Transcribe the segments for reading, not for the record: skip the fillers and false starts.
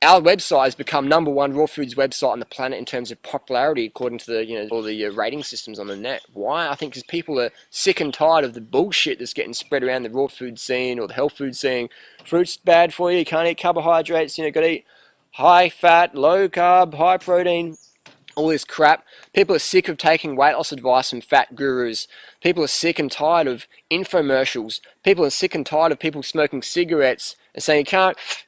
our website has become #1 raw foods website on the planet in terms of popularity, according to the all the rating systems on the net. Why? I think because people are sick and tired of the bullshit that's getting spread around the raw food scene or the health food scene. Fruit's bad for you. You can't eat carbohydrates. You know, got to eat high fat, low carb, high protein. All this crap. People are sick of taking weight loss advice from fat gurus. People are sick and tired of infomercials. People are sick and tired of people smoking cigarettes and saying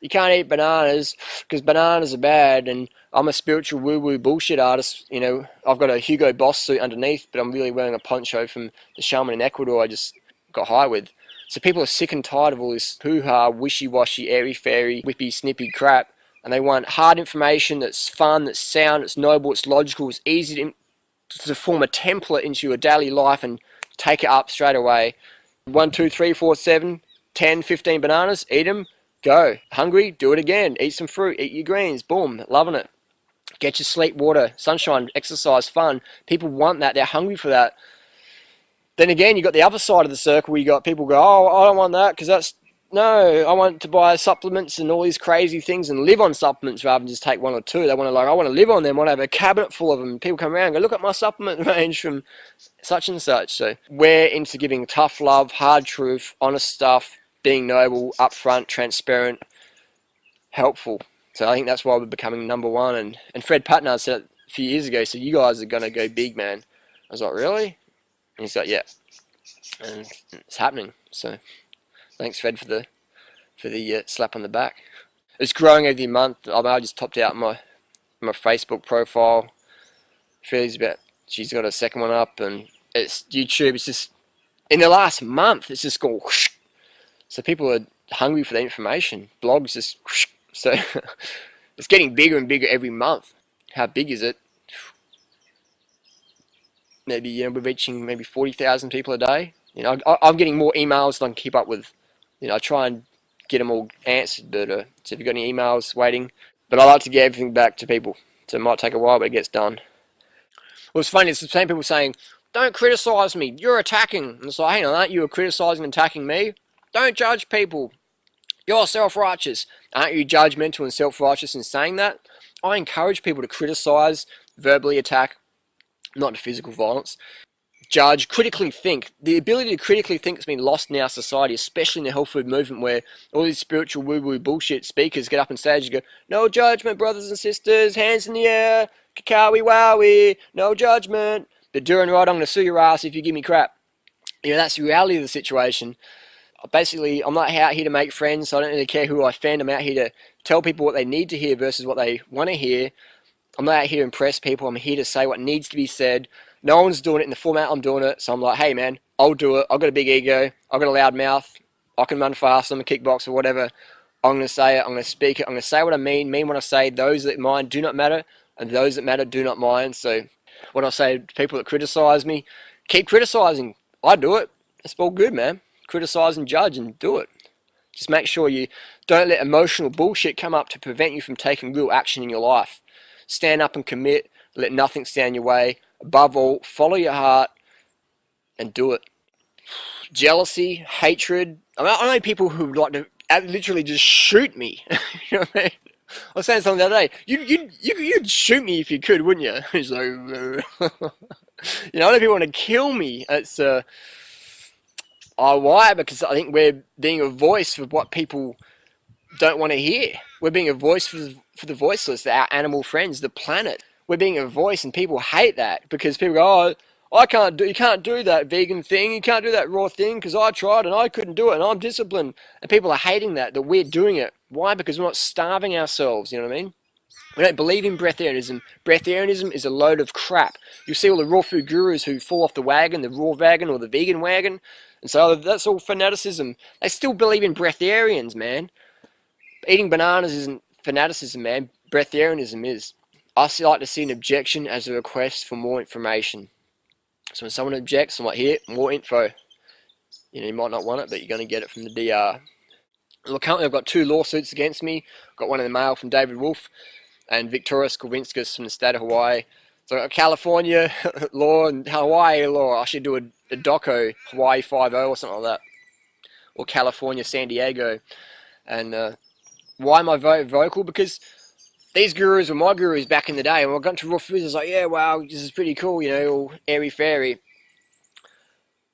you can't eat bananas because bananas are bad. And I'm a spiritual woo-woo bullshit artist. You know, I've got a Hugo Boss suit underneath, but I'm really wearing a poncho from the shaman in Ecuador I just got high with. So people are sick and tired of all this hoo-ha, wishy-washy, airy-fairy, whippy-snippy crap. And they want hard information that's fun, that's sound, it's noble, it's logical, it's easy to form a template into your daily life and take it up straight away. 1, 2, 3, 4, 7, 10, 15 bananas, eat them, go. Hungry, do it again. Eat some fruit, eat your greens, boom, loving it. Get your sleep, water, sunshine, exercise, fun. People want that, they're hungry for that. Then again, you've got the other side of the circle where you got people go, oh, I don't want that because that's... No, I want to buy supplements and all these crazy things and live on supplements rather than just take 1 or 2. They want to I want to live on them. I want to have a cabinet full of them. People come around and go, look at my supplement range from such and such. So we're into giving tough love, hard truth, honest stuff, being noble, upfront, transparent, helpful. So I think that's why we're becoming #1. And Fred Patnard said it a few years ago, so you guys are going to go big, man. I was like, really? And he's like, yeah. And it's happening. So... thanks, Fred, for the slap on the back. It's growing every month. I just topped out my Facebook profile. She's got a second one up, and it's YouTube. It's just in the last month, it's just gone whoosh. So people are hungry for the information. Blogs just whoosh. So it's getting bigger and bigger every month. How big is it? Maybe we're reaching maybe 40,000 people a day. You know, I'm getting more emails than I can keep up with. You know, I try and get them all answered, but so if you've got any emails waiting, but I like to get everything back to people, so it might take a while, but it gets done. Well, it's funny, it's the same people saying, don't criticise me, you're attacking. And it's like, hang on, aren't you criticising and attacking me? Don't judge people, you're self-righteous. Aren't you judgmental and self-righteous in saying that? I encourage people to criticise, verbally attack, not to physical violence. Judge, critically think. The ability to critically think has been lost in our society, especially in the health food movement, where all these spiritual woo-woo bullshit speakers get up on stage and go, no judgment, brothers and sisters, hands in the air, kakawi wowie, no judgment. The Durianrider, I'm going to sue your ass if you give me crap. You know, that's the reality of the situation. Basically, I'm not out here to make friends, so I don't really care who I offend. I'm out here to tell people what they need to hear versus what they want to hear. I'm not out here to impress people. I'm here to say what needs to be said. No one's doing it in the format I'm doing it, so I'm like, hey man, I'll do it. I've got a big ego. I've got a loud mouth. I can run fast. I'm a kickboxer, whatever. I'm going to say it. I'm going to speak it. I'm going to say what I mean what I say. Those that mind do not matter, and those that matter do not mind. So when I say to people that criticise me, keep criticising. I do it. It's all good, man. Criticise and judge and do it. Just make sure you don't let emotional bullshit come up to prevent you from taking real action in your life. Stand up and commit. Let nothing stand in your way. Above all, follow your heart and do it. Jealousy, hatred. I know people who like to literally just shoot me. You know what I mean? I was saying something the other day. You'd shoot me if you could, wouldn't you? It's like, you know, I know people want to kill me. It's why? Because I think we're being a voice for what people don't want to hear. We're being a voice for the voiceless, our animal friends, the planet. We're being a voice, and people hate that because people go, oh, you can't do that vegan thing, you can't do that raw thing because I tried and I couldn't do it and I'm disciplined. And people are hating that we're doing it. Why? Because we're not starving ourselves, you know what I mean? We don't believe in breatharianism. Breatharianism is a load of crap. You see all the raw food gurus who fall off the wagon, the raw wagon or the vegan wagon, and so that's all fanaticism. They still believe in breatharians, man. Eating bananas isn't fanaticism, man. Breatharianism is. I like to see an objection as a request for more information. So when someone objects, I'm like, here, more info. You know, you might not want it, but you're going to get it from the DR. Well, currently I've got 2 lawsuits against me. I've got one in the mail from David Wolf and Victorious Kovinskas from the state of Hawaii. So I've got California law and Hawaii law. I should do a doco, Hawaii 5-0 or something like that. Or California, San Diego. And why am I very vocal? Because these gurus were my gurus back in the day. And when I got into raw foods, I was like, yeah, wow, this is pretty cool, you know, all airy fairy.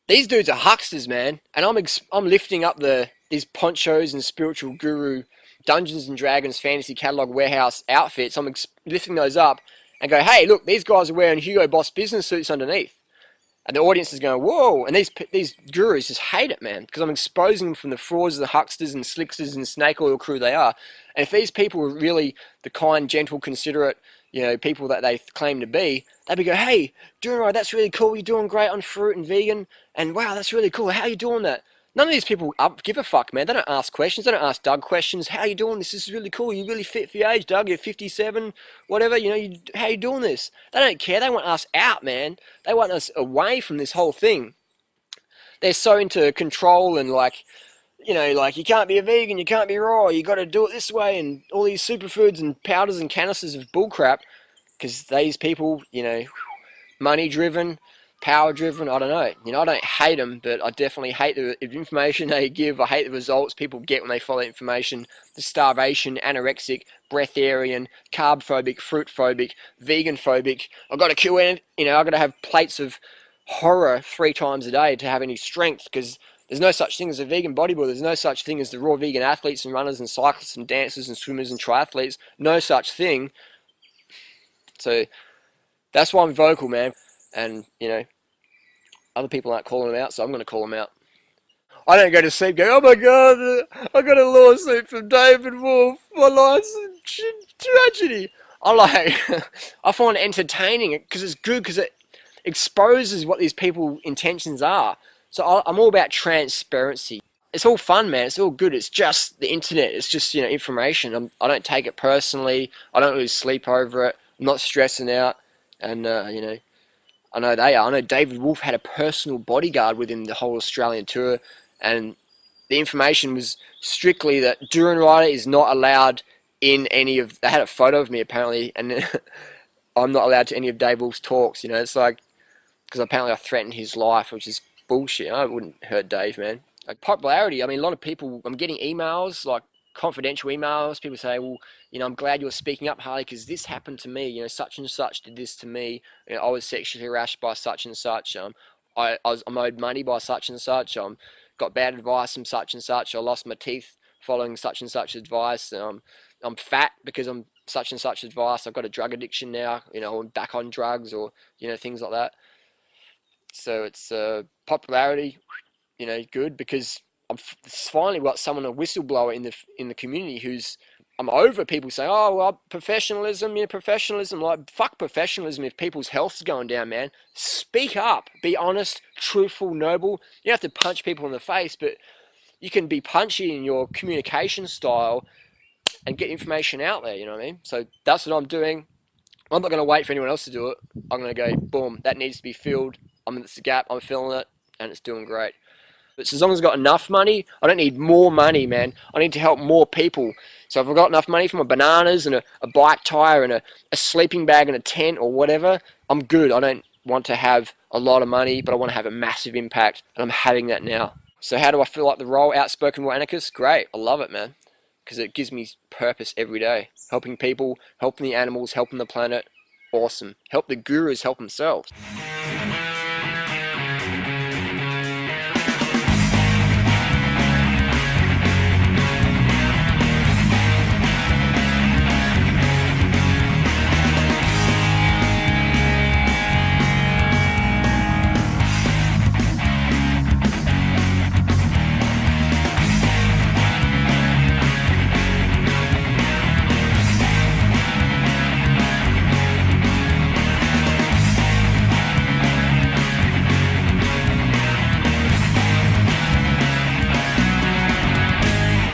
These dudes are hucksters, man, and I'm lifting up these ponchos and spiritual guru Dungeons and Dragons fantasy catalog warehouse outfits. I'm lifting those up and go, hey, look, these guys are wearing Hugo Boss business suits underneath. And the audience is going, whoa! And these gurus just hate it, man, because I'm exposing them from the frauds, the hucksters and slicksters and snake oil crew they are. And if these people were really the kind, gentle, considerate, you know, people that they claim to be, they'd be go, hey, Durianrider, that's really cool. You're doing great on fruit and vegan. And wow, that's really cool. How are you doing that? None of these people give a fuck, man. They don't ask questions. They don't ask Doug questions. How are you doing this? This is really cool. You're really fit for your age, Doug. You're 57, whatever. You know, how are you doing this? They don't care. They want us out, man. They want us away from this whole thing. They're so into control and like, you know, like you can't be a vegan, you can't be raw, you got to do it this way, and all these superfoods and powders and canisters of bullcrap. Because these people, you know, money driven, power driven, I don't know. You know, I don't hate them, but I definitely hate the information they give. I hate the results people get when they follow information. The starvation, anorexic, breatharian, carb phobic, fruit phobic, vegan phobic. I've got to kill it. You know, I've got to have plates of horror 3 times a day to have any strength, because there's no such thing as a vegan bodybuilder. There's no such thing as the raw vegan athletes and runners and cyclists and dancers and swimmers and triathletes. No such thing. So that's why I'm vocal, man. And, you know, other people aren't calling them out, so I'm going to call them out. I don't go to sleep going, oh my god, I got a lawsuit from David Wolf. My life's a tragedy. I like, I find it entertaining because it's good, because it exposes what these people's intentions are. So I'm all about transparency. It's all fun, man. It's all good. It's just the internet. It's just, you know, information. I don't take it personally. I don't lose sleep over it. I'm not stressing out. And, you know, I know they are. I know David Wolf had a personal bodyguard with him the whole Australian tour, and the information was strictly that Durianrider is not allowed in any of. They had a photo of me apparently, and I'm not allowed to any of Dave Wolf's talks. You know, it's like, because apparently I threatened his life, which is bullshit. I wouldn't hurt Dave, man. Like popularity, I mean, a lot of people. I'm getting emails, like confidential emails. People say, well, you know, I'm glad you're speaking up, Harley, because this happened to me. You know, such and such did this to me. You know, I was sexually harassed by such and such. I'm owed money by such and such. Got bad advice from such and such. I lost my teeth following such and such advice. I'm fat because I'm such and such advice. I've got a drug addiction now. You know, I'm back on drugs, or, you know, things like that. So it's popularity, you know, good, because I've finally got someone, a whistleblower in the community, who's. I'm over people saying, oh, well, professionalism, yeah, professionalism. Like, fuck professionalism if people's health's going down, man. Speak up. Be honest, truthful, noble. You don't have to punch people in the face, but you can be punchy in your communication style and get information out there, you know what I mean? So that's what I'm doing. I'm not going to wait for anyone else to do it. I'm going to go, boom, that needs to be filled. I'm in the gap, I'm filling it, and it's doing great. But as long as I've got enough money, I don't need more money, man. I need to help more people. So if I've got enough money for my bananas and a bike tire and a sleeping bag and a tent or whatever, I'm good. I don't want to have a lot of money, but I want to have a massive impact, and I'm having that now. So how do I feel like the role? Outspoken war anarchist? Great. I love it, man. Because it gives me purpose every day. Helping people, helping the animals, helping the planet. Awesome. Help the gurus help themselves.